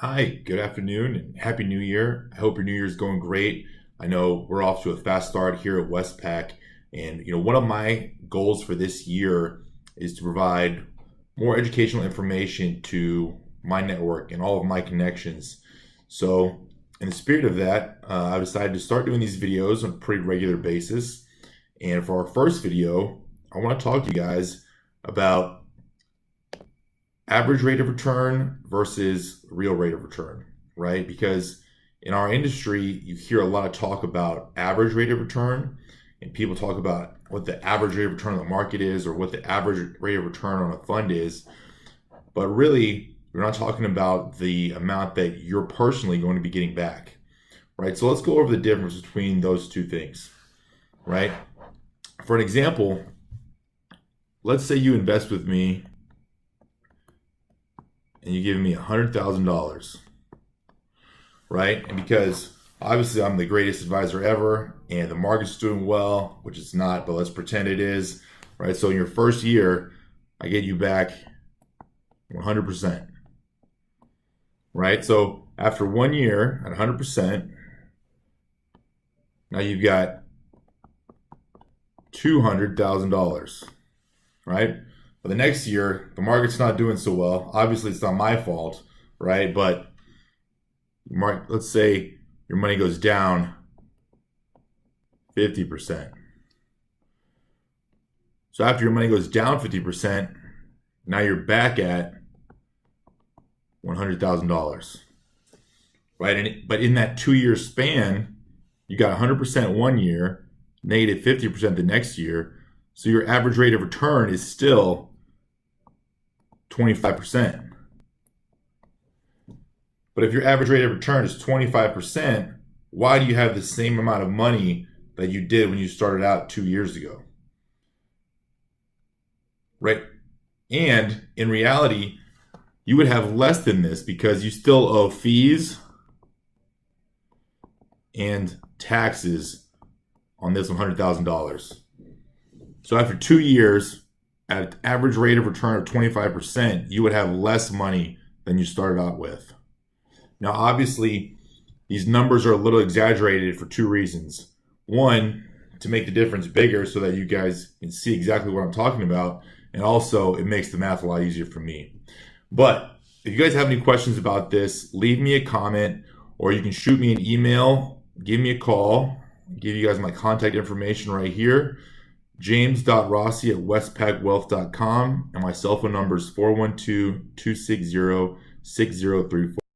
Hi, good afternoon and Happy New Year. I hope your New Year is going great. I know we're off to a fast start here at Westpac. And one of my goals for this year is to provide more educational information to my network and all of my connections. So, in the spirit of that, I decided to start doing these videos on a pretty regular basis. And for our first video, I want to talk to you guys about average rate of return versus real rate of return, right? Because in our industry, you hear a lot of talk about average rate of return, and people talk about what the average rate of return on the market is or what the average rate of return on a fund is. But really, we're not talking about the amount that you're personally going to be getting back, right? So let's go over the difference between those two things, right? For an example, let's say you invest with me and you give me $100,000, right? And because obviously I'm the greatest advisor ever and the market's doing well, which it's not, but let's pretend it is, right? So in your first year, I get you back 100%, right? So after 1 year at 100%, now you've got $200,000, right? But the next year, the market's not doing so well. Obviously, it's not my fault, right? But let's say your money goes down 50%. So after your money goes down 50%, now you're back at $100,000, right? But in that 2-year span, you got 100% 1 year, negative 50% the next year. So your average rate of return is still 25%. But if your average rate of return is 25%, why do you have the same amount of money that you did when you started out 2 years ago? Right? And in reality, you would have less than this because you still owe fees and taxes on this $100,000. So after 2 years, at an average rate of return of 25%, you would have less money than you started out with. Now, obviously, these numbers are a little exaggerated for two reasons. One, to make the difference bigger so that you guys can see exactly what I'm talking about. And also, it makes the math a lot easier for me. But if you guys have any questions about this, leave me a comment or you can shoot me an email, give me a call, give you guys my contact information right here. James.Rossi@westpacwealth.com, and my cell phone number is 412-260-6034.